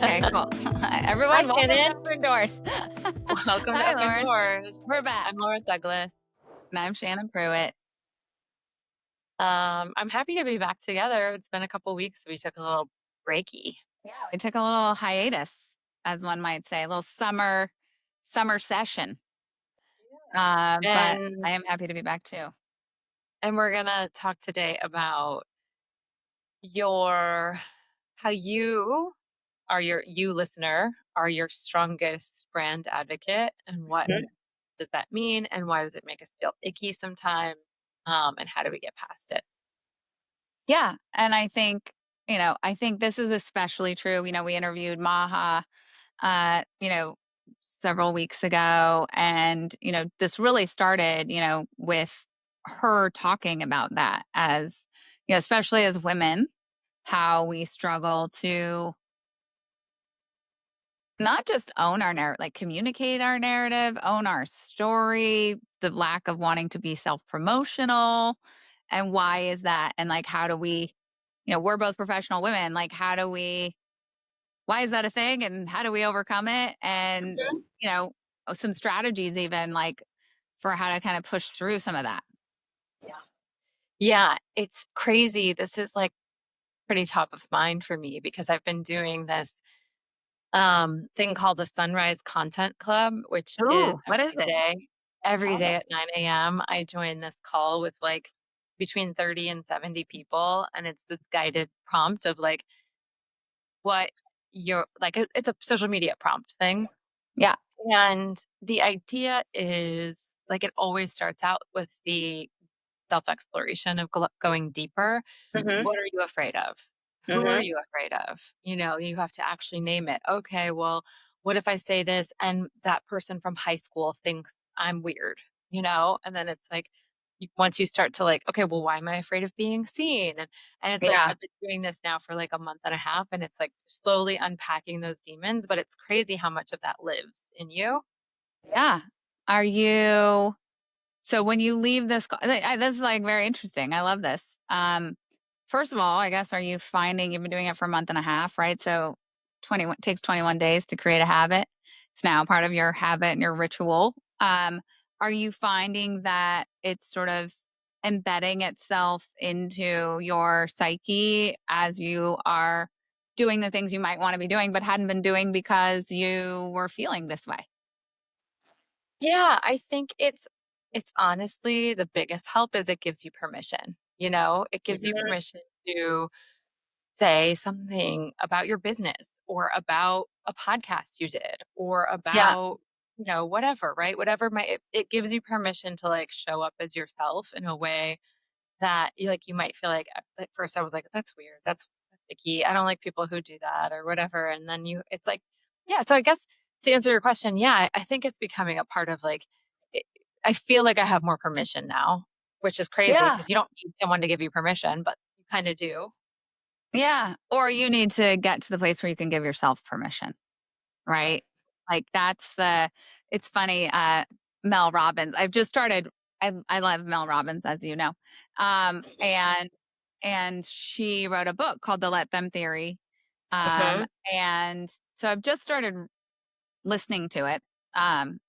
Okay, cool. Hi, Everyone, welcome to Shannon. Open Doors. Welcome to Hi, Open Lauren. Doors. We're back. I'm Laura Douglas. And I'm Shannon Pruitt. I'm happy to be back together. It's been a couple weeks. We took a little breaky. Yeah, we took a little hiatus, as one might say, a little summer session. But And I am happy to be back too. and we're gonna talk today about your how you listener are your strongest brand advocate, and what Mhm. does that mean, and why does it make us feel icky sometimes? And how do we get past it? Yeah, and I think this is especially true. We interviewed Maha, several weeks ago, and this really started, with her talking about that as, especially as women, how we struggle to not just own our narrative, like communicate our narrative, own our story, the lack of wanting to be self-promotional. And why is that? And like, how do we, we're both professional women. Like, why is that a thing? And how do we overcome it? And, Mhm. you know, some strategies even like for how to kind of push through some of that. Yeah. Yeah, it's crazy. This is like pretty top of mind for me because I've been doing this thing called the Sunrise Content Club, which is Ooh, what is it? every Tell me. day at 9 a.m. I join this call with like between 30 and 70 people. And it's this guided prompt of like what you're like, it's a social media prompt thing. Yeah. And the idea is like, it always starts out with the self exploration of going deeper. Hmm. What are you afraid of? Who are Hmm. you afraid of? You have to actually name it. Okay, well, what if I say this and that person from high school thinks I'm weird? And then it's like once you start to like, okay, well, why am I afraid of being seen? And it's like Yeah. I've been doing this now for like a month and a half, and it's like slowly unpacking those demons, but it's crazy how much of that lives in you. Yeah. Are you So when you leave this is like very interesting. I love this. First of all, I guess, are you finding you've been doing it for a month and a half, right? So 21 takes 21 days to create a habit. It's now part of your habit and your ritual. Are you finding that it's sort of embedding itself into your psyche as you are doing the things you might want to be doing but hadn't been doing because you were feeling this way? Yeah, I think it's honestly the biggest help is it gives you permission. It gives you Mhm. permission to say something about your business or about a podcast you did or Yeah. about, whatever, right? Whatever it gives you permission to like show up as yourself in a way that you might feel like at first I was like, that's weird. That's icky. I don't like people who do that or whatever. And then it's like, yeah. So I guess to answer your question, yeah, I think it's becoming a part of like, it, I feel like I have more permission now, which is crazy Yeah. because you don't need someone to give you permission, but you kind of do. Yeah, or you need to get to the place where you can give yourself permission, right? Right. Like it's funny, Mel Robbins. I've just started I love Mel Robbins, as you know. And she wrote a book called The Let Them Theory. Um Mhm. and so I've just started listening to it. And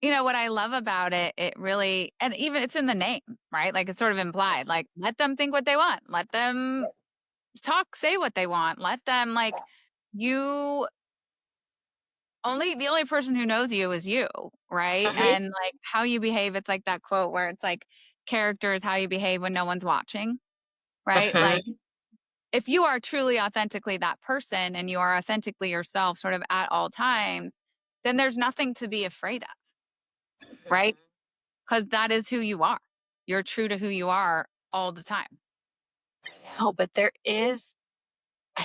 what I love about it, it really, and even it's in the name, right? Like it's sort of implied, like let them think what they want. Let them say what they want. Let them you the only person who knows you is you, right? Mhm. And like how you behave, it's like that quote where it's like character is how you behave when no one's watching, right? Like Mhm. if you are truly authentically that person and you are authentically yourself sort of at all times, then there's nothing to be afraid of, right? Mhm. Because that is who you are. You're true to who you are all the time. No, but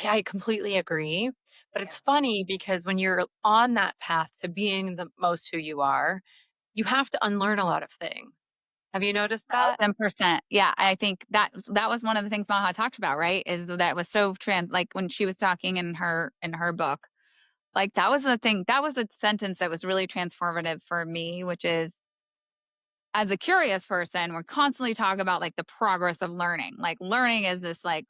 I completely agree. But Yeah. it's funny because when you're on that path to being the most who you are, you have to unlearn a lot of things. Have you noticed that? 1,000%. Yeah, I think that was one of the things Maha talked about, right? Is that was so like when she was talking in her book, like that was the thing, that was a sentence that was really transformative for me, which is as a curious person, we're constantly talking about like the progress of learning. Like learning is this like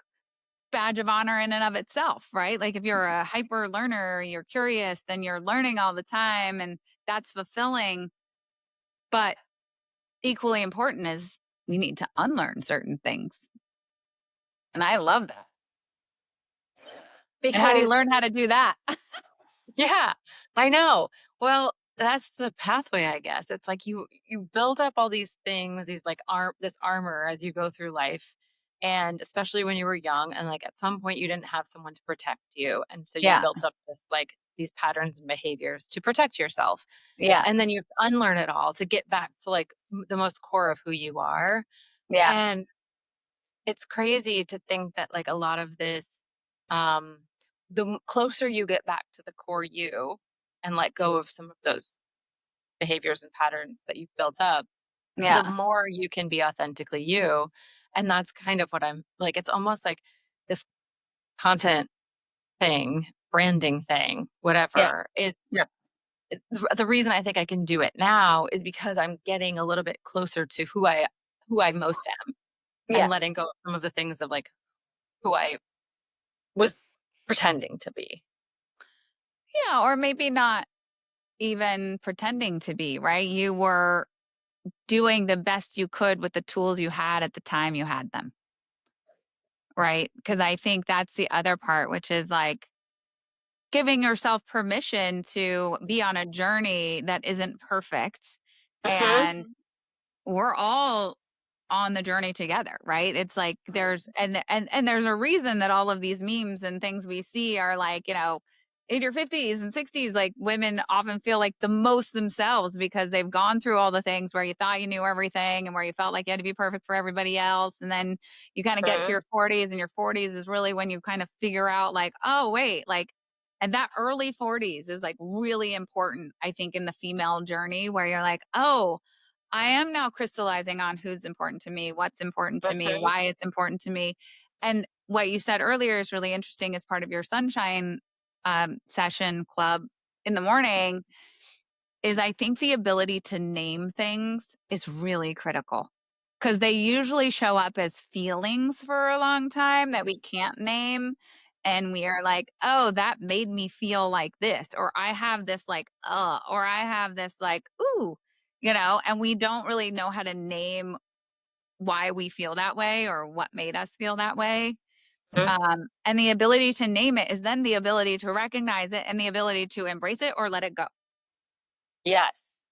badge of honor in and of itself, right? Like if you're a hyper learner, you're curious, then you're learning all the time and that's fulfilling. But equally important is we need to unlearn certain things. And I love that. And how do you Because learn how to do that? yeah, I know. Well, that's the pathway, I guess. It's like you build up all these things, these like this armor as you go through life. And especially when you were young and like at some point you didn't have someone to protect you. And so you Yeah. built up this like these patterns and behaviors to protect yourself. Yeah. And then you unlearn it all to get back to like the most core of who you are. Yeah. And it's crazy to think that like a lot of this, um, closer you get back to the core you and let go of some of those behaviors and patterns that you've built up, the Yeah. more you can be authentically you. And that's kind of what I'm like, it's almost like this content thing, branding thing, Yeah. whatever is Yeah. the reason I think I can do it now is because I'm getting a little bit closer to who I most am and Yeah. letting go of some of the things of like who I was pretending to be. Yeah. Or maybe not even pretending to be, right? You were doing the best you could with the tools you had at the time you had them, right? Because I think that's the other part, which is like giving yourself permission to be on a journey that isn't perfect. Mhm. And we're all on the journey together, right? It's like there's and there's a reason that all of these memes and things we see are like, in your 50s and 60s, like women often feel like the most themselves because they've gone through all the things where you thought you knew everything and where you felt like you had to be perfect for everybody else. And then you kind of get to Mhm. your 40s, and your 40s is really when you kind of figure out like, oh, wait, like, and that early 40s is like really important, I think, in the female journey where you're like, oh, I am now crystallizing on who's important to me, what's important to me, Mhm. why it's important to me. And what you said earlier is really interesting as part of your sunshine session club in the morning is I think the ability to name things is really critical because they usually show up as feelings for a long time that we can't name. And we are like, oh, that made me feel like this, or I have this like, or I have this like, ooh, and we don't really know how to name why we feel that way or what made us feel that way. Mhm. And the ability to name it is then the ability to recognize it and the ability to embrace it or let it go. Yes.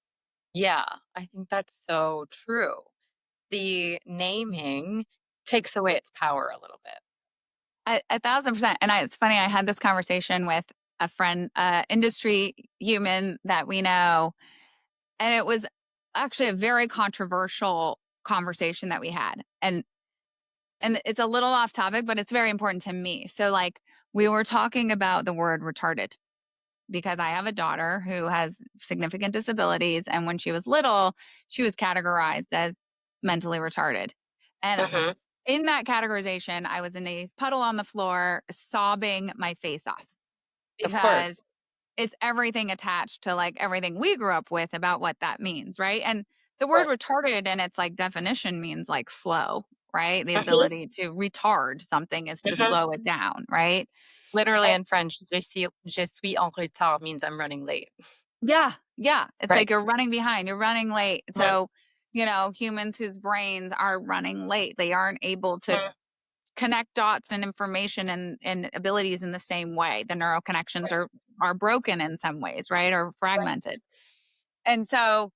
Yeah, I think that's so true. The naming takes away its power a little bit. 1,000%. And it's funny, I had this conversation with a friend, industry human that we know, and it was actually a very controversial conversation that we had. And it's a little off topic, but it's very important to me. So like we were talking about the word retarded because I have a daughter who has significant disabilities, and when she was little, she was categorized as mentally retarded. And Mhm. in that categorization, I was in a puddle on the floor, sobbing my face off Of course. because it's everything attached to like everything we grew up with about what that means, right? And the Of word course. retarded in its like definition means like slow, right? The Mhm. ability to retard something is to Mhm. slow it down, right? Literally And in French, je suis en retard means I'm running late. yeah, yeah. It's Right. like you're running behind, you're running late. Mhm. So, humans whose brains are running late, they aren't able to Mhm. connect dots and information and abilities in the same way. The neural connections Right. are broken in some ways, right? Or Right. fragmented. And so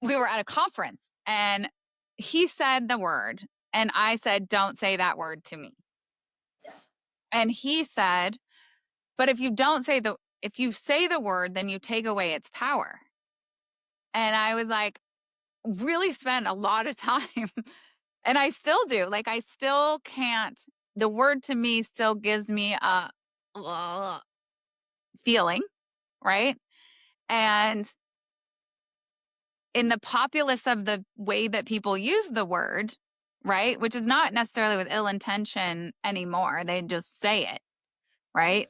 we were at a conference and he said the word and I said, "Don't say that word to me." And he said, "But if you say the word, then you take away its power." And I was like, really spent a lot of time and I still do. Like I still can't the word to me still gives me a uh, feeling, right? And in the populace of the way that people use the word, right? Which is not necessarily with ill intention anymore. They just say it, right?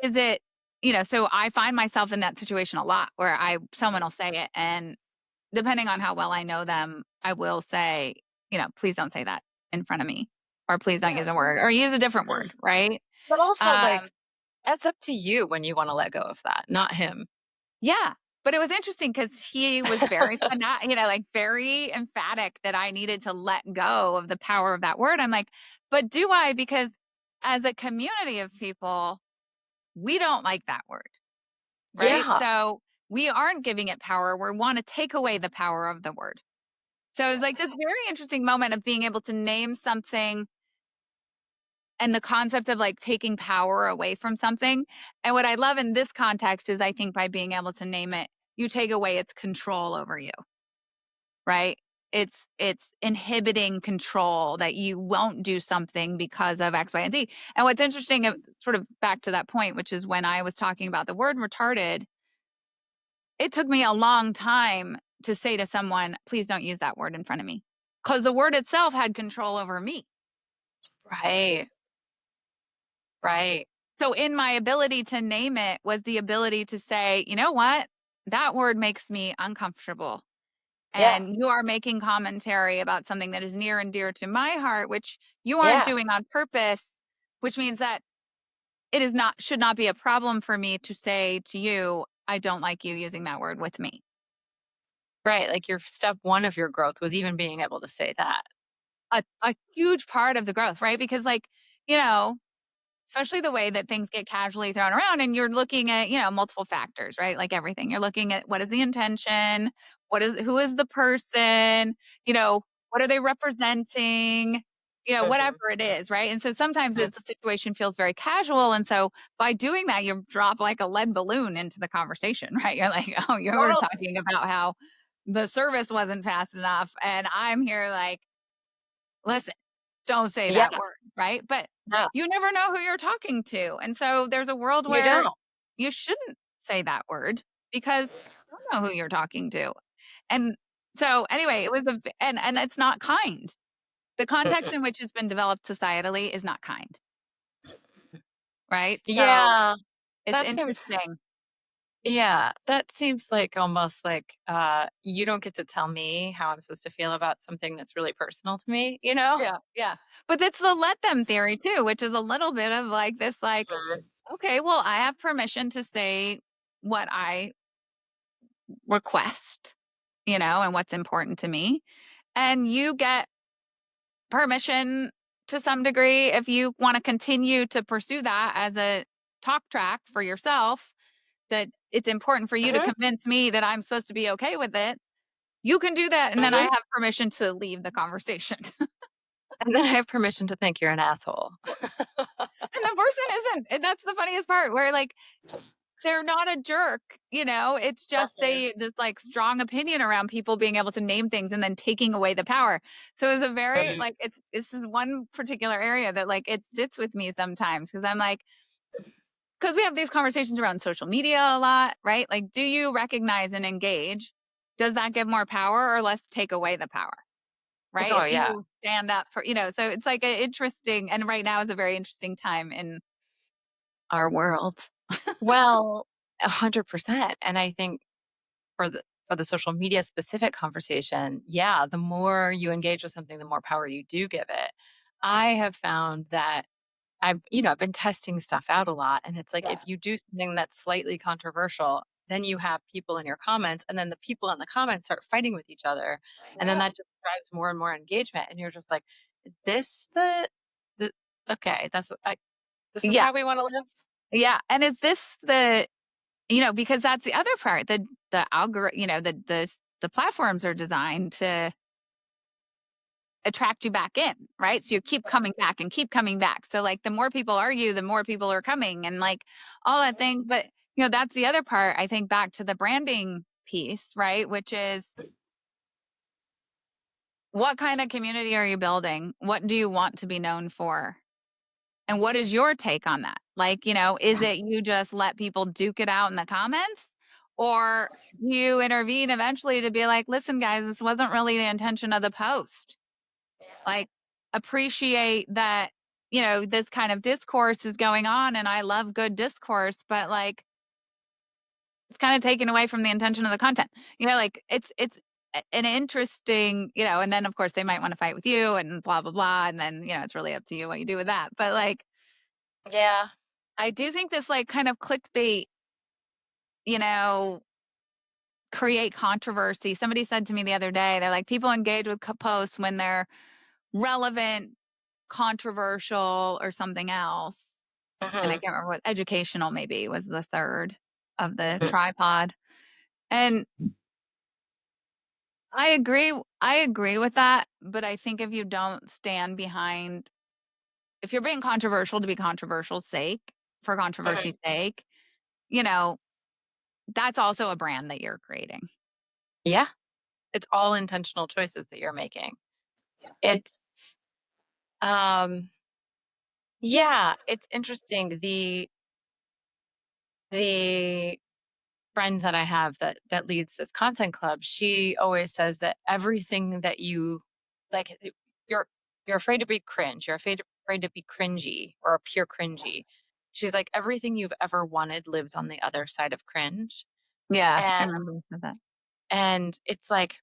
Is it, so I find myself in that situation a lot where someone will say it and depending on how well I know them, I will say, please don't say that in front of me. or please don't Yeah. use a word or use a different word, right? But also, like, Um, that's up to you when you wanna let go of that, not him. yeah, but it was interesting because he was very like very emphatic that I needed to let go of the power of that word. I'm like, but do I? Because as a community of people, we don't like that word, right? Yeah. So we aren't giving it power. We want to take away the power of the word. So it was like this very interesting moment of being able to name something and the concept of like taking power away from something. And what I love in this context is I think by being able to name it, you take away its control over you, right? It's inhibiting control that you won't do something because of X, Y, and Z. And what's interesting, sort of back to that point, which is when I was talking about the word retarded, it took me a long time to say to someone, please don't use that word in front of me. Because the word itself had control over me. Right. Right. So in my ability to name it was the ability to say, you know what? That word makes me uncomfortable. Yeah. And you are making commentary about something that is near and dear to my heart, which you aren't Yeah. doing on purpose, which means that it is not should not be a problem for me to say to you, I don't like you using that word with me. Right, like, your step 1 of your growth was even being able to say that. A huge part of the growth, right? Because like, you know, especially the way that things get casually thrown around and you're looking at, multiple factors, right? Like everything. You're looking at what is the intention? Who is the person? What are they representing? Whatever Mhm. it is, right? And so sometimes Mhm. the situation feels very casual. And so by doing that, you drop like a lead balloon into the conversation, right? You're like, oh, you were Totally. talking about how the service wasn't fast enough. And I'm here like, listen, don't say Yeah, that word, right? But no, you never know who you're talking to. And so there's a world you where don't. you shouldn't say that word because you don't know who you're talking to. And so anyway, it was and it's not kind. The context Mm-mm. in which it's been developed societally is not kind, right? So Yeah, it's that seems interesting. yeah, that seems like almost like, you don't get to tell me how I'm supposed to feel about something that's really personal to me, you know? Yeah, yeah. But it's the let them theory too, which is a little bit of like this like, Mhm. okay, well, I have permission to say what I request, and what's important to me. And you get permission to some degree if you want to continue to pursue that as a talk track for yourself, that it's important for you to Mhm. convince me that I'm supposed to be okay with it. You can do that. And then I Mhm. have permission to leave the conversation. And then I have permission to think you're an asshole. And the person isn't. And that's the funniest part where like they're not a jerk, it's just Mhm. this like strong opinion around people being able to name things and then taking away the power. So it's a very Mhm. like this is one particular area that like it sits with me sometimes because I'm like, because we have these conversations around social media a lot, right? Like, do you recognize and engage? Does that give more power or less take away the power? Right? Oh, If yeah. you stand up for, so it's like an interesting, and right now is a very interesting time in our world. Well, 100%, and I think for the social media specific conversation, yeah, the more you engage with something, the more power you do give it. I have found that I've been testing stuff out a lot, and it's like Yeah. if you do something that's slightly controversial, then you have people in your comments, and then the people in the comments start fighting with each other, and then Yeah. that just drives more and more engagement, and you're just like, "Is this the okay, this is Yeah. how we wanna live?" Yeah. And is this because that's the other part. The algorithm, the platforms are designed to attract you back in, right? So you keep coming back and keep coming back. So like the more people argue, the more people are coming and like all that things. But that's the other part, I think, back to the branding piece, right? Which is what kind of community are you building? What do you want to be known for? And what is your take on that? Like, is it you just let people duke it out in the comments? Or you intervene eventually to be like, listen, guys, this wasn't really the intention of the post. Like, appreciate that, this kind of discourse is going on and I love good discourse, but like it's kind of taken away from the intention of the content. Like it's an interesting, and then of course they might want to fight with you and blah blah blah, and then it's really up to you what you do with that. But like, Yeah. I do think this like kind of clickbait, you know, create controversy. Somebody said to me the other day, they're like, people engage with posts when they're relevant, controversial, or something else. And I Mhm. can't remember what educational maybe was the third of the Mhm. tripod. And I agree with that, but I think if you don't stand behind, if you're being controversial to be controversial sake, for Mhm. controversy's sake, you know, that's also a brand that you're creating. Yeah. It's all intentional choices that you're making. It's, um yeah, it's interesting. The friend that I have that leads this content club, she always says that everything that you like, you're you're afraid to be cringe. You're afraid to be cringy or appear cringy. She's like, everything you've ever wanted lives on the other side of cringe. Yeah, I And remember you said that. it's like,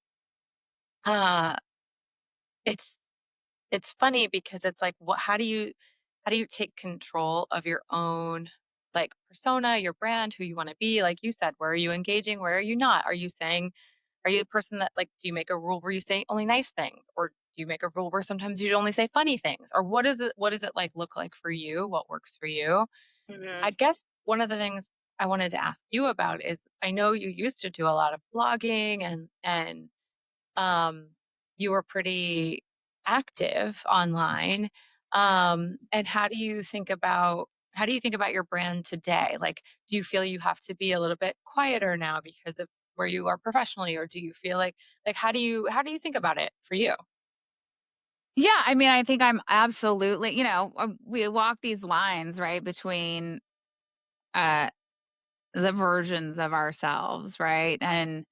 uh, it's it's funny because it's like, what how do you take control of your own, like, persona, your brand, who you wanna be? Like you said, where are you engaging? Where are you not? Are you the person that, like, do you make a rule where you say only nice things? Or do you make a rule where sometimes you only say funny things? Or what does it, like, look like for you? What works for you? Mhm. I guess one of the things I wanted to ask you about is, I know you used to do a lot of blogging, and um, you were pretty active online. And how do you think about your brand today? Like, do you feel you have to be a little bit quieter now because of where you are professionally, or do you feel like how do you think about it for you? Yeah, I mean, I think I'm absolutely, we walk these lines, right, between uh the versions of ourselves, right? And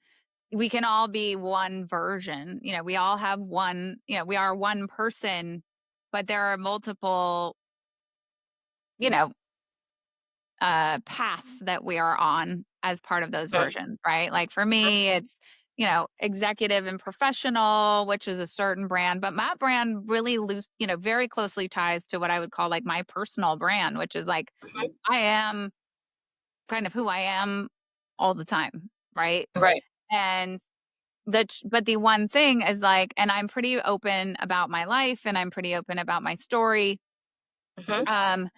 we can all be one version. We all have one, we are one person, but there are multiple, you know, paths that we are on as part of those Mhm, versions, right? Like for me, it's, executive and professional, which is a certain brand, but my brand really loose, very closely ties to what I would call like my personal brand, which is like mhm. I am kind of who I am all the time, right? Right. And but the one thing is like, and I'm pretty open about my life and I'm pretty open about my story. Mhm, Um,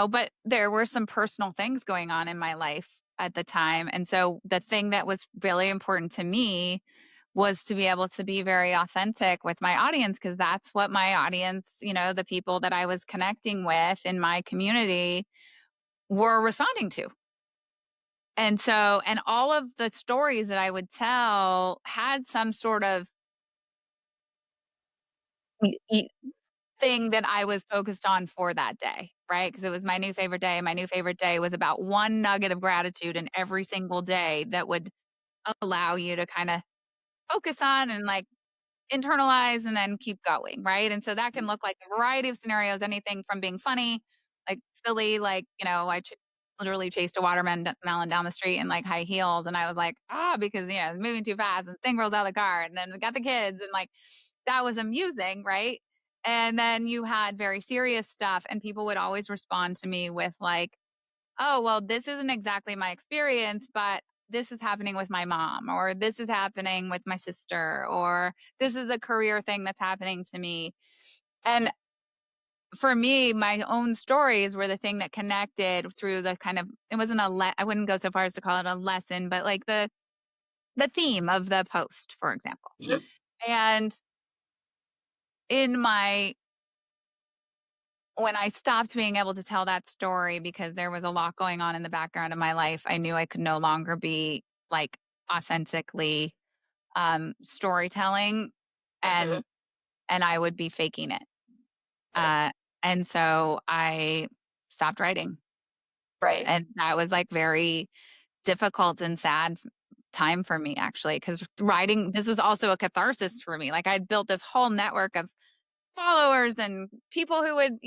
but there were some personal things going on in my life at the time. And so the thing that was really important to me was to be able to be very authentic with my audience, because that's what my audience, the people that I was connecting with in my community were responding to. And so, and all of the stories that I would tell had some sort of thing that I was focused on for that day, right? Because it was my new favorite day. My new favorite day was about one nugget of gratitude in every single day that would allow you to kind of focus on and like internalize and then keep going, right? And so that can look like a variety of scenarios, anything from being funny, like silly, like, literally chased a watermelon down the street in like high heels. And I was like, because, it's moving too fast and the thing rolls out of the car. And then we got the kids and like that was amusing, right? And then you had very serious stuff, and people would always respond to me with like, oh, well, this isn't exactly my experience, but this is happening with my mom, or this is happening with my sister, or this is a career thing that's happening to me. And for me, my own stories were the thing that connected through the kind of, it wasn't I wouldn't go so far as to call it a lesson, but like the theme of the post, for example. mhm, And in my when I stopped being able to tell that story because there was a lot going on in the background of my life, I knew I could no longer be like authentically storytelling, mhm. and I would be faking it. Right. Uh and so I stopped writing. Right. And that was like very difficult and sad time for me actually, cuz writing, this was also a catharsis for me. Like I'd built this whole network of followers and people who would,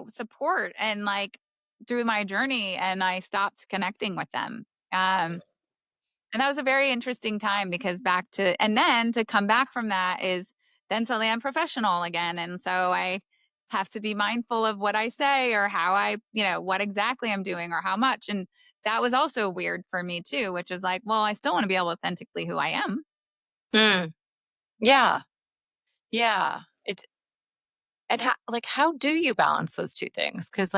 support and like through my journey, and I stopped connecting with them. Um And that was a very interesting time because back to and then to come back from that is then suddenly I'm professional again, and so I have to be mindful of what I say or how I, what exactly I'm doing or how much, and that was also weird for me too, which is like, well, I still wanna be able authentically who I am. Mm, yeah, yeah. It's and how do you balance those 2 things? Because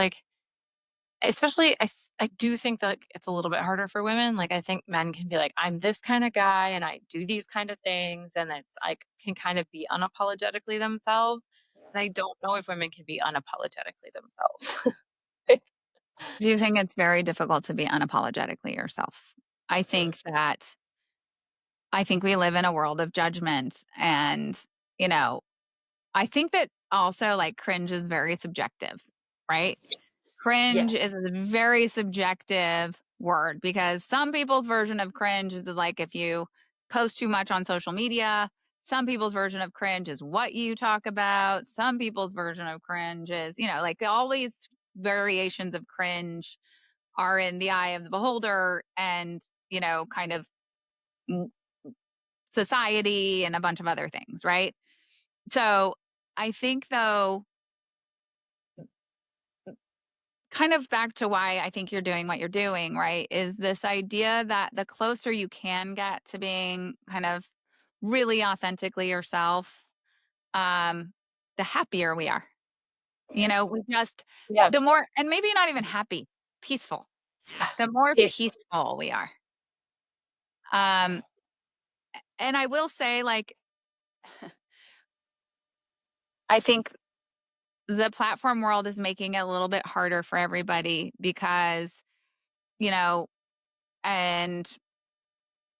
especially I do think that it's a little bit harder for women, like, I think men can be like, "I'm this kinda guy, and I do these kind of things," and it's like, can kind of be unapologetically themselves, and I don't know if women can be unapologetically themselves. Do you think it's very difficult to be unapologetically yourself? I think that I think we live in a world of judgment and, you know, I think that also, like, cringe is very subjective, right? Yes. Cringe Yeah. is a very subjective word because some people's version of cringe is like if you post too much on social media. Some people's version of cringe is what you talk about. Some people's version of cringe is, like all these variations of cringe are in the eye of the beholder and, kind of mm, society and a bunch of other things, right? So I think though, kind of back to why I think you're doing what you're doing, right? Is this idea that the closer you can get to being kind of really authentically yourself, um, the happier we are. We just, Yeah. the more, and maybe not even happy, peaceful, the more Peaceful. peaceful we are. Um, and I will say, like, I think the platform world is making it a little bit harder for everybody because, you know, and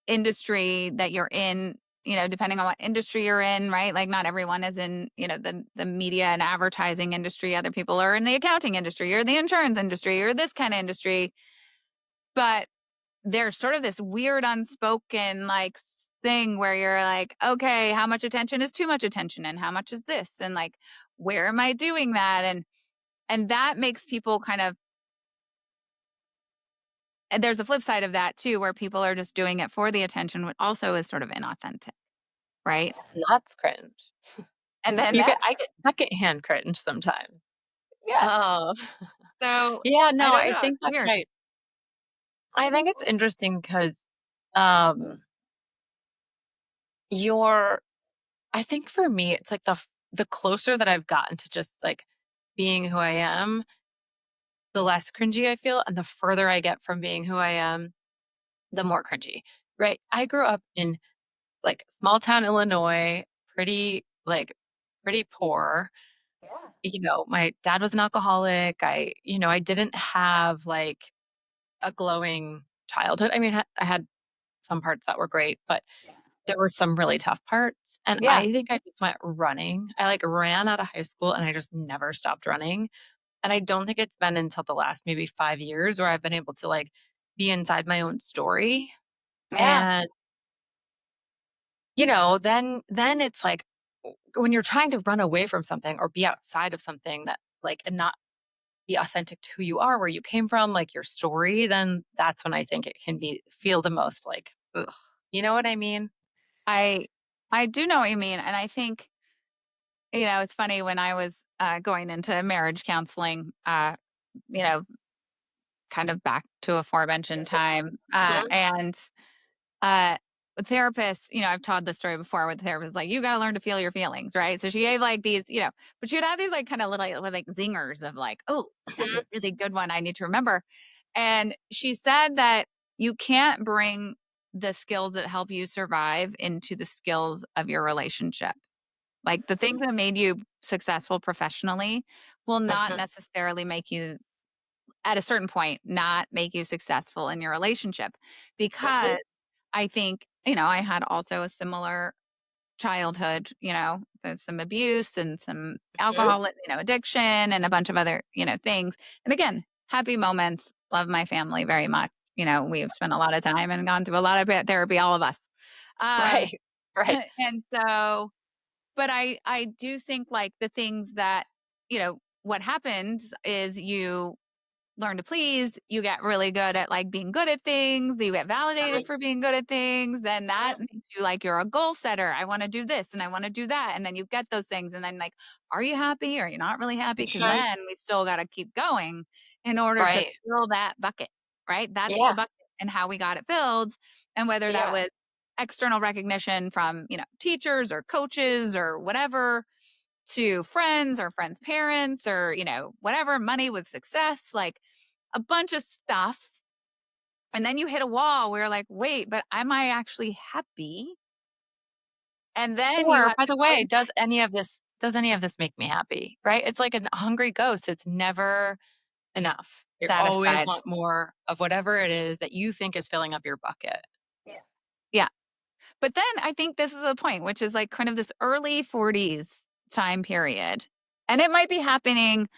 industry that you're in, depending on what industry you're in, right? Like not everyone is in, the media and advertising industry. Other people are in the accounting industry or the insurance industry or this kind of industry. But there's sort of this weird unspoken like thing where you're like, okay, how much attention is too much attention and how much is this? And like, where am I doing that? And that makes people kind of, and there's a flip side of that too, where people are just doing it for the attention, which also is sort of inauthentic, right? That's cringe. And then You get that's I get secondhand cringe sometimes. yeah. Oh. So, Yeah, I no, don't I know, it's think that's weird. right. I think it's interesting because um, you're I think for me, it's like the closer that I've gotten to just, like, being who I am, the less cringy I feel, and the further I get from being who I am, the more cringy, right? I grew up in, like, small town Illinois, pretty poor. Yeah. My dad was an alcoholic. I didn't have, like, a glowing childhood. I mean, I had some parts that were great, but Yeah. there were some really tough parts, and Yeah. I think I just went running. I, like, ran out of high school, and I just never stopped running, and I don't think it's been until the last maybe 5 years where I've been able to, like, be inside my own story, Yeah. and, then it's like, when you're trying to run away from something or be outside of something that, like, and not be authentic to who you are, where you came from, like, your story, then that's when I think it can feel the most like, ugh. You know what I mean? I I do know what you mean, and I think, it's funny when I was, going into marriage counseling, you know, kind of back to aforementioned time, Mhm, and Uh, therapists, I've told this story before with the therapist, like, you gotta learn to feel your feelings, right? So she gave like these, but she would have these like kind of little like zingers of like, oh, that's a mhm, really good one I need to remember. And she said that you can't bring the skills that help you survive into the skills of your relationship. Like the things that made you successful professionally will not mhm, necessarily make you at a certain point not make you successful in your relationship mhm, because I think, I had also a similar childhood, there's some abuse and some mhm. alcohol, addiction and a bunch of other, things. And again, happy moments, love my family very much. We've spent a lot of time and gone through a lot of therapy, all of us. Um, Right, right. and so, but I do think like the things that, what happens is you learn to please, you get really good at, like, being good at things, you get validated Mhm. for being good at things, then that Mhm. makes you like you're a goal setter. I wanna do this and I wanna do that, and then you get those things, and then, like, are you happy? Are you not really happy? Because Mhm. then we still gotta keep going in order to Right. fill that bucket, right? That's the Yeah. bucket and how we got it filled, and whether that Yeah. was external recognition from, teachers or coaches or whatever, to friends or friends' parents or, whatever, money with success, like a bunch of stuff. And then you hit a wall where you're like, wait, but am I actually happy? And then you Or, have by to the go way, inside does any of this make me happy? Right? It's like a hungry ghost. It's never enough. You always satisfied. want more of whatever it is that you think is filling up your bucket. Yeah. Yeah. But then I think this is a point, which is like kind of this early 40s time period. And it might be happening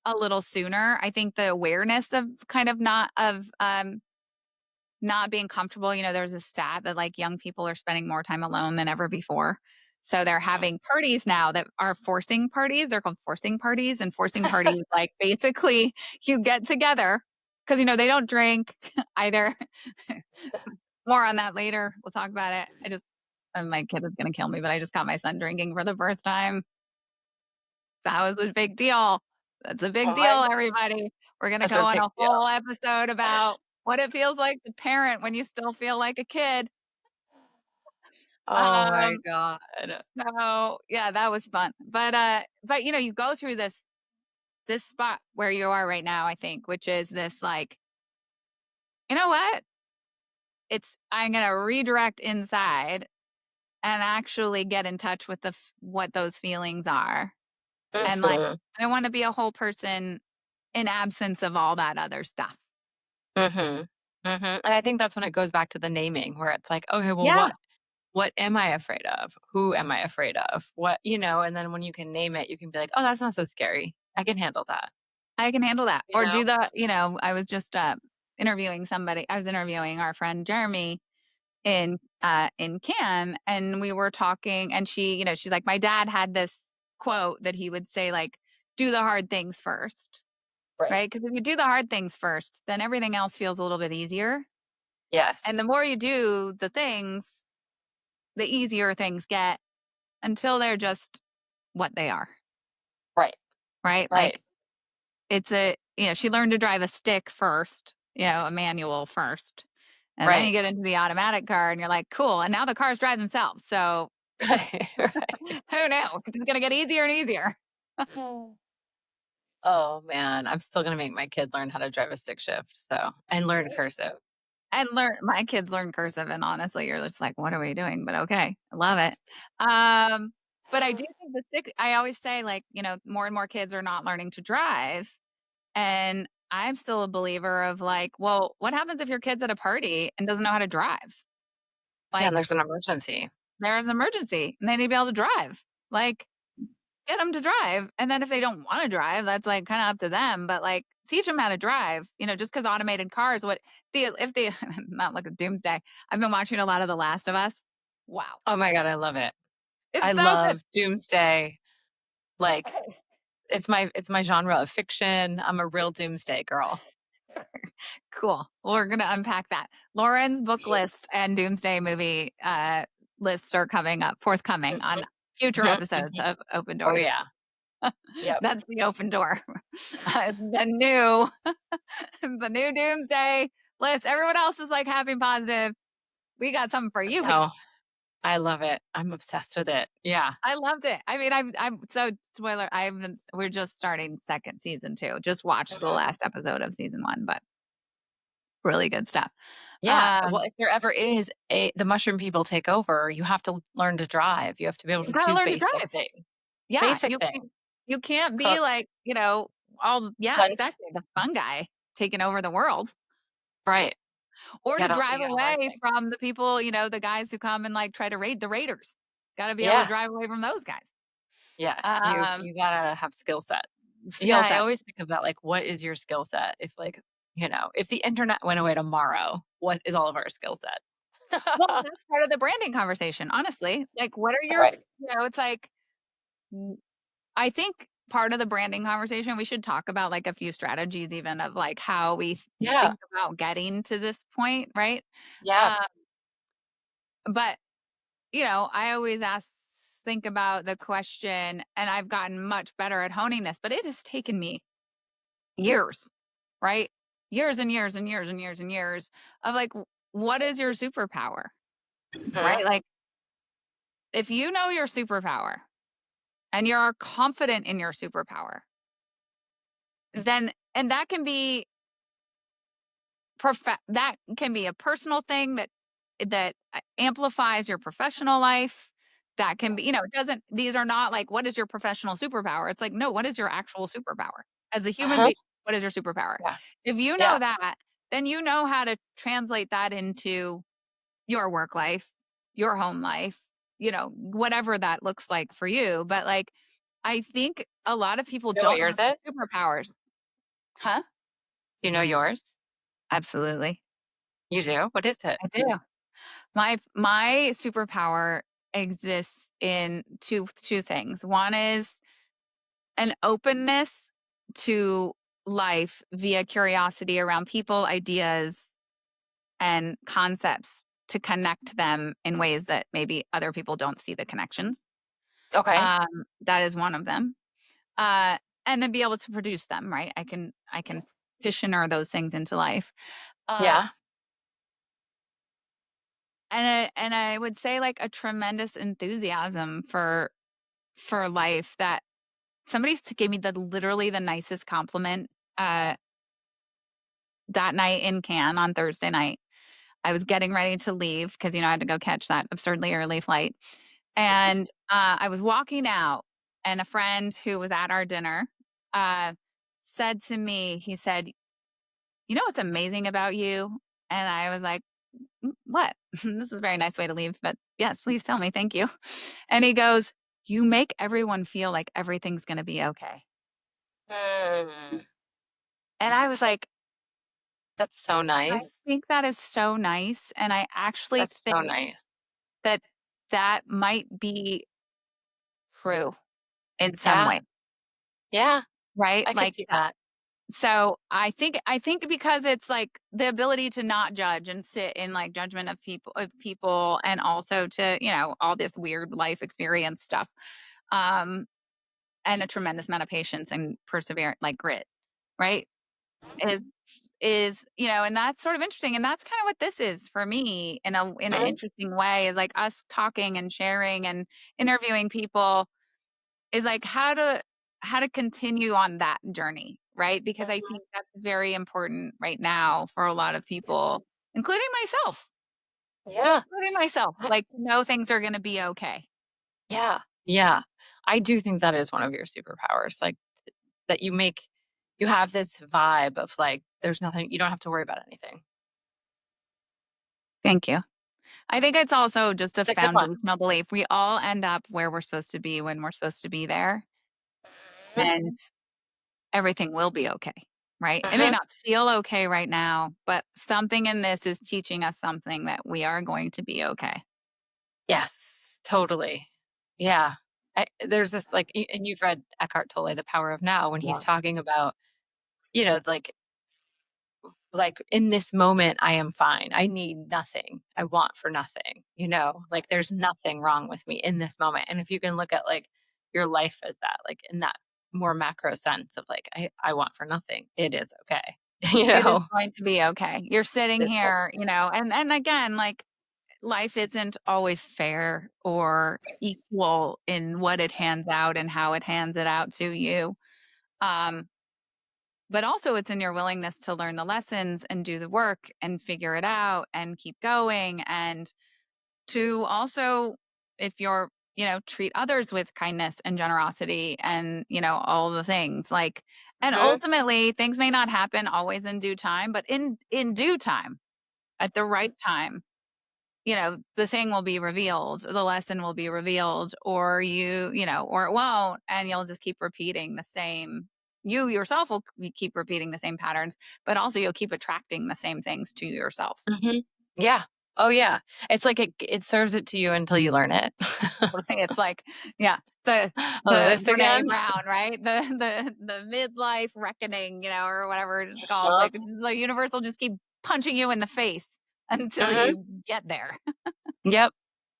a little sooner. I think the awareness of kind of not being comfortable, there's a stat that, like, young people are spending more time alone than ever before. So they're Mhm. having parties now that are forcing parties. They're called forcing parties, and forcing parties, like, basically you get together because they don't drink either. More on that later. We'll talk about it. My kid is gonna kill me, but I just caught my son drinking for the first time. That was a big deal. That's a big Oh my deal, god, everybody. We're gonna that's go a on big a deal. whole episode about what it feels like to parent when you still feel like a kid. Oh my Um, god. so yeah, that was fun. But you go through this spot where you are right now, I think, which is this, like, you know what? I'm gonna redirect inside and actually get in touch with what those feelings are. And, like, Mhm. I want to be a whole person in absence of all that other stuff. Mhm. Mhm. And I think that's when it goes back to the naming where it's like, okay, well, Yeah, what am I afraid of? Who am I afraid of? And then when you can name it, you can be like, "Oh, that's not so scary. I can handle that." I can handle that. You Or know? do I was just interviewing somebody. I was interviewing our friend Jeremy in Cannes, and we were talking, and she's like, my dad had this quote that he would say, like, do the hard things first, Right. right? Because if you do the hard things first, then everything else feels a little bit easier. And Yes. the more you do the things, the easier things get until they're just what they are, Right. right? Right. Like, she learned to drive a stick first, a manual first. And then you Right. get into the automatic car and you're like, cool. And now the cars drive themselves. So Right. Right. who knew? It's going to get easier and easier. Hmm. Oh, man. I'm still gonna make my kid learn how to drive a stick shift, and learn cursive. And my kids learn cursive. And honestly, you're just like, what are we doing? But okay, I love it. But I do think I always say, like, more and more kids are not learning to drive. And I'm still a believer of, like, well, what happens if your kid's at a party and doesn't know how to drive? Yeah, and Like, there's an emergency. there's an emergency and they need to be able to drive. Like, get them to drive. And then if they don't want to drive, that's, like, kind of up to them. But, like, teach them how to drive. Just because automated cars, if they not like a doomsday. I've been watching a lot of The Last of Us. Wow, Oh my god, I love it. I it's so good. love doomsday, like, it's my genre of fiction. I'm a real doomsday girl. Cool. Well, we're gonna unpack that. Lauren's book list and doomsday movie lists are forthcoming on Mhm. future Mhm, episodes mhm. of Open Oh, Doors. yeah. Yep. That's the open door. The new the new doomsday list. Everyone else is like happy and positive. We got something for you No, people. I love it. I'm obsessed with it. Yeah. I loved it. I mean, I'm so spoiler. We're just starting second season two. Just watched the Mhm. last episode of season one, but really good stuff. Yeah. Well, Um, if there ever is the mushroom people take over, you have to learn to drive. You have to be able you to gotta do learn to basic drive. things. Yeah, Basic things. you can't be Cook, like, yeah, hunt. exactly, the fun guy taking over the world, Right. or to drive You gotta learn away things. from the people, the guys who come and, like, try to raid the raiders. Gotta be able to Yeah. drive away from those guys. Yeah. Um, You gotta have skill set. Yeah, skill I set. always think about, like, what is your skill set? If the internet went away tomorrow, what is all of our skill set? Well, that's part of the branding conversation, honestly. Like, what are your Right. it's like, I think part of the branding conversation, we should talk about, like, a few strategies even of, like, how we Yeah. think about getting to this point, right? Yeah. Uh, but, I always think about the question, and I've gotten much better at honing this, but it has taken me years, right? Years and years and years and years and years of, like, what is your superpower, Mhm. right? Like, if you know your superpower and you're confident in your superpower, then and that can be a personal thing that amplifies your professional life. That can be, it doesn't these are not like, what is your professional superpower? It's like, no, what is your actual superpower? As a human Uh-huh. being, what is your superpower? Yeah. If you know Yeah. that, then you know how to translate that into your work life, your home life, whatever that looks like for you. But like, I think a lot of people You know what don't know yours their is? superpowers. Huh? Do you know yours? Absolutely. You do? What is it? I do. My superpower exists in two things. One is an openness to life via curiosity around people, ideas, and concepts to connect them in ways that maybe other people don't see the connections. Okay. That is one of them. Uh, and then be able to produce them, right? I can petitioner those things into life. Uh, Yeah. and I would say, like, a tremendous enthusiasm for life. That somebody gave me literally the nicest compliment uh, that night in Cannes on Thursday night. I was getting ready to leave because, I had to go catch that absurdly early flight. And I was walking out, and a friend who was at our dinner uh, said to me, he said, "You know what's amazing about you?" And I was like, What?" This is a very nice way to leave, but yes, please tell me. Thank you. And he goes, "You make everyone feel like everything's going to be okay." Mm, And I was like, that's so I nice. think that is so nice. And I actually That's so think nice. that that might be true in some Yeah. way, Yeah. right? I could Like, see that. so I think because it's like the ability to not judge and sit in like judgment of people, and also to, all this weird life experience stuff. Um, and a tremendous amount of patience and perseverance, like grit, right? Is and that's sort of interesting, and that's kind of what this is for me in an Mhm. interesting way, is like us talking and sharing and interviewing people, is like how to continue on that journey, right? Because I Mhm. think that's very important right now for a lot of people, including myself, Yeah. like, to know things are going to be okay. Yeah. Yeah. I do think that is one of your superpowers, like, that you have this vibe of, like, there's nothing you don't have to worry about anything. Thank you. I think it's also just a It's a good one. foundational belief. We all end up where we're supposed to be when we're supposed to be there, Mhm. and everything will be okay, right? It may Mhm. not feel okay right now, but something in this is teaching us something that we are going to be okay. Yes, totally. Yeah. There's this, like and you've read Eckhart Tolle, The Power of Now, when he's Yeah. talking about, like, "In this moment, I am fine. I need nothing. I want for nothing," Like, there's nothing wrong with me in this moment, and if you can look at, like, your life as that, like, in that more macro sense of, like, I want for nothing, it is okay, you It is know? going to be okay. You're sitting It's going here, and again, like, life isn't always fair or equal in what it hands out and how it hands it out to you. Um, but also it's in your willingness to learn the lessons and do the work and figure it out and keep going, and to also, if you're, treat others with kindness and generosity and, all the things, like, and Mhm, ultimately things may not happen always in due time, but in due time, at the mhm, right time, the thing will be revealed, the lesson will be revealed, or or it won't, and you'll just keep repeating the same. You yourself will keep repeating the same patterns, but also you'll keep attracting the same things to yourself. mhm. Yeah. Oh, yeah. It's like it serves it to you until you learn it. Totally. It's like, yeah, Oh, the this Brene again? Brown, right? The midlife reckoning, or whatever it's called. Yup. Like, it's just like universe will just keep punching you in the face until Mhm. you get there. Yep.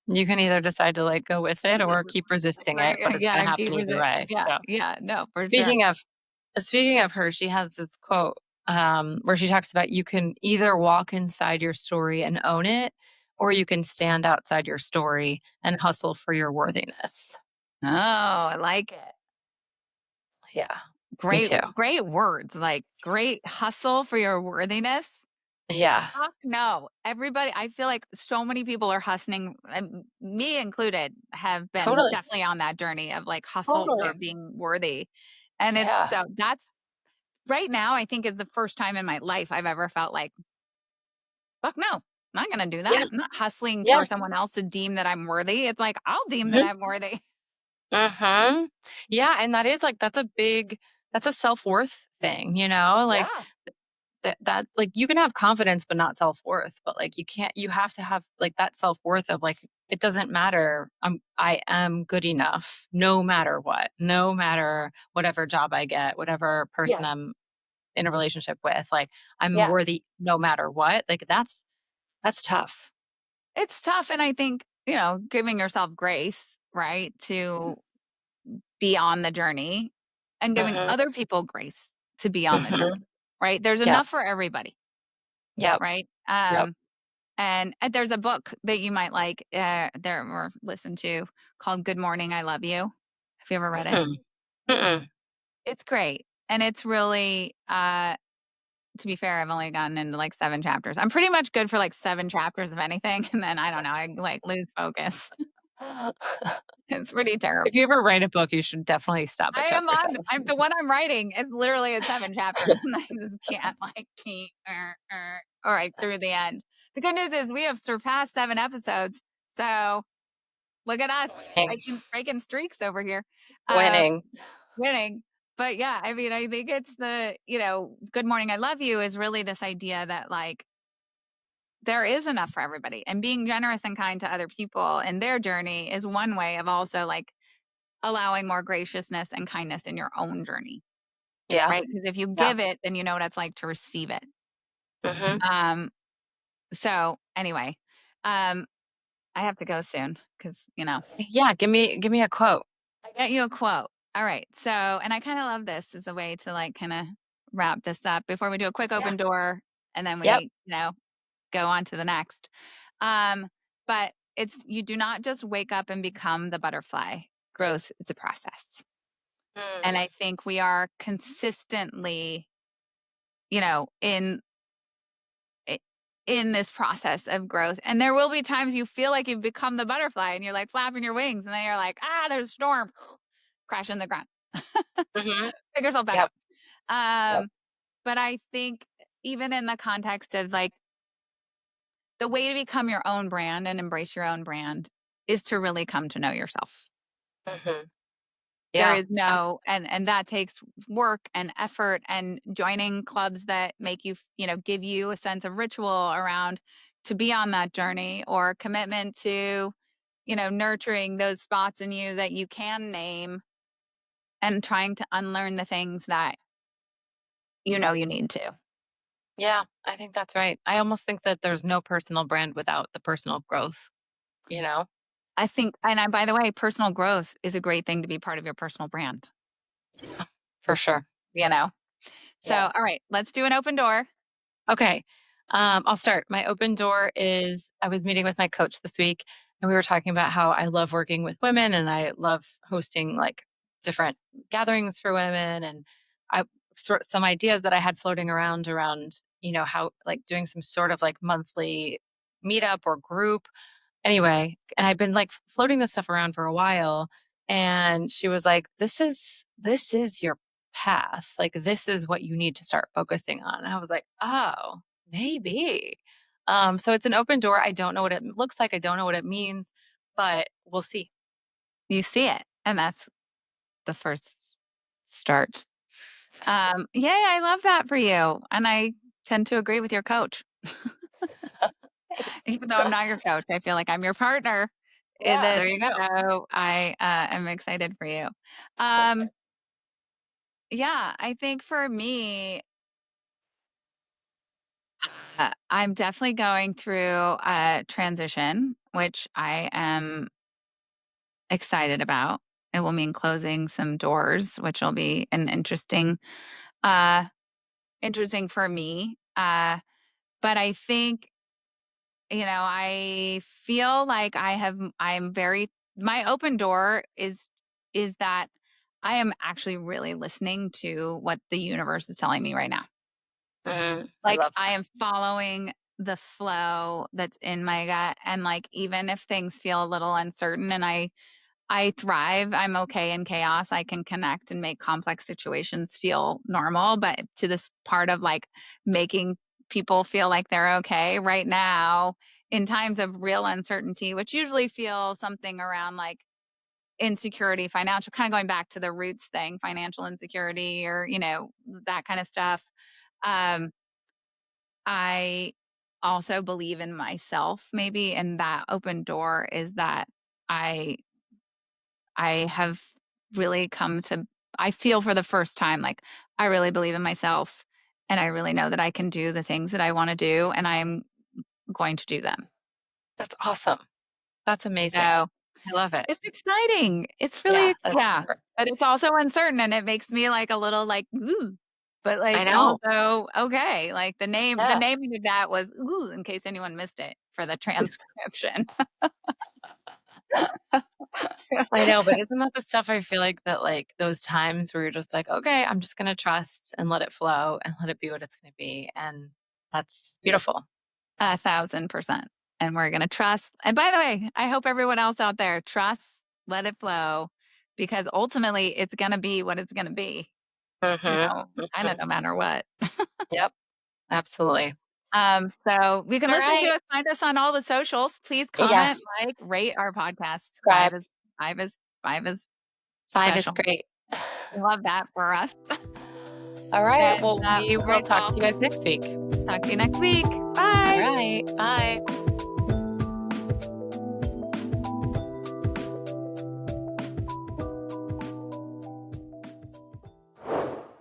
You can either decide to, like, go with it or keep resisting it, but Right? it's Yeah, gonna and happen keep either resist. way, Yeah, so yeah, no, for sure. speaking of speaking of her, she has this quote, where she talks about you can either walk inside your story and own it, or you can stand outside your story and hustle for your worthiness. Oh, I like it. Yeah, me Great, too. great words. Like, great hustle for your worthiness. Yeah, Fuck no. Everybody, I feel like so many people are hustling, me included, have been totally, definitely on that journey of like hustle for totally. being worthy. And it's Yeah. so that's right now, I think is the first time in my life I've ever felt like, fuck no, not going to do Yeah, that. I'm not hustling yeah. for someone else to deem that I'm worthy. It's like, I'll deem that Mhm, I'm worthy. mhm. Yeah, and that is, like, that's a self-worth thing, like, Yeah. that like, you can have confidence, but not self-worth, but, like, you have to have, like, that self-worth of, like, it doesn't matter, I am good enough no matter what, no matter whatever job I get, whatever person Yes. I'm in a relationship with, like, I'm Yeah. worthy no matter what, like, that's tough. It's tough. And I think, giving yourself grace, right, to be on the journey and giving Mhm, other people grace to be on the mhm. journey, right? There's Yep, enough for everybody, yep, right? yep. And there's a book that you might like there or listen to called Good Morning, I Love You. Have you ever read it? Mm-mm, mm-mm. It's great. And it's really to be fair, I've only gotten into like 7 chapters. I'm pretty much good for like 7 chapters of anything, and then I don't know, I like lose focus. It's pretty If terrible. you ever write a book, you should definitely stop I at am chapter on 7. I'm the one I'm writing is literally at 7 chapters, and I just can't, like, keep, all right, through the end. The good news is we have surpassed 7 episodes, so look at us Winning, breaking streaks over here, um, winning. winning. But, yeah, I mean, I think it's Good Morning, I Love You is really this idea that, like, there is enough for everybody, and being generous and kind to other people in their journey is one way of also, like, allowing more graciousness and kindness in your own journey. Yeah, Right? Because if you yeah. give it, then you know what it's like to receive it. Mhm. Um, so anyway, um, I have to go soon because Yeah, give me a quote. I got you a quote. All right. So, and I kind of love this as a way to like kind of wrap this up before we do a quick Yeah. open door and then Yep. we go on to the next. Um, but it's you do not just wake up and become the butterfly. Growth is a process. And Mm. I think we are consistently, you know, in I in this process of growth, and there will be times you feel like you've become the butterfly and you're, like, flapping your wings, and then you're like, "Ah, there's a storm." Crash in the ground. Mhm. Pick yourself back Yep, up. yep. But I think even in the context of, like, the way to become your own brand and embrace your own brand is to really come to know yourself. Mhm. There Yeah. is no and that takes work and effort and joining clubs that make give you a sense of ritual around to be on that journey or commitment to, nurturing those spots in you that you can name and trying to unlearn the things that you know you need to. Yeah, I think that's right. I almost think that there's no personal brand without the personal growth, you know? I think by the way, personal growth is a great thing to be part of your personal brand, Yeah, for sure. you know? So, Yeah. all right, let's do an open door. Okay. I'll start. My open door is I was meeting with my coach this week and we were talking about how I love working with women and I love hosting like different gatherings for women and I some ideas that I had floating around, how like doing some sort of like monthly meetup or group. Anyway, and I've been like floating this stuff around for a while and she was like, this is your path. Like this is what you need to start focusing on. And I was like, "Oh, maybe." So it's an open door. I don't know what it looks like. I don't know what it means, but we'll see. You see it, and that's the first start. Yay, I love that for you, and I tend to agree with your coach. Nice. Even though I'm not your coach, I feel like I'm your partner in Yeah, this, there you go. so I, am excited for you. Awesome. Um, yeah, I think for me, I'm definitely going through a transition, which I am excited about. It will mean closing some doors, which will be an uh, interesting for me. But I think, I feel like I'm very, my open door is that I am actually really listening to what the universe is telling me right now. I Like, love I that. am following the flow that's in my gut, and, like, even if things feel a little uncertain, and I thrive, I'm okay in chaos, I can connect and make complex situations feel normal, but to this part of, like, making people feel like they're okay right now in times of real uncertainty, which usually feel something around, like, insecurity, financial, kinda going back to the roots thing, financial insecurity, or, that kinda stuff. um I also believe in myself, maybe, and that open door is that I I have really come to I feel for the first time like I really believe in myself, and I really know that I can do the things that I wanna do, and I'm going to do them. That's awesome. That's amazing. So, I love it. it's exciting. It's Yeah, really, that's yeah, super. but it's also uncertain, and it makes me, like, a little, like, "Ooh," but, I like, know. also, okay, like, the Yeah, naming of that was, "Ooh," in case anyone missed it for the transcription. I know, but isn't that the stuff I feel like that, like, those times where you're just like, "Okay, I'm just gonna trust and let it flow and let it be what it's gonna be," and that's beautiful. 1,000%, and we're gonna trust, and by the way, I hope everyone else out there trusts, let it flow, because ultimately, it's gonna be what it's gonna be, you Mhm, know, kinda mhm. no matter what. Yep, absolutely. So we can All listen to right. us, find us on all the socials. Please comment, Yes, like, rate our podcast. subscribe. 5 is 5 is 5 is special. great. We love that for us. All right, And, well, we all will right, talk well, to you guys next week. talk to you next week. All Bye. right, bye.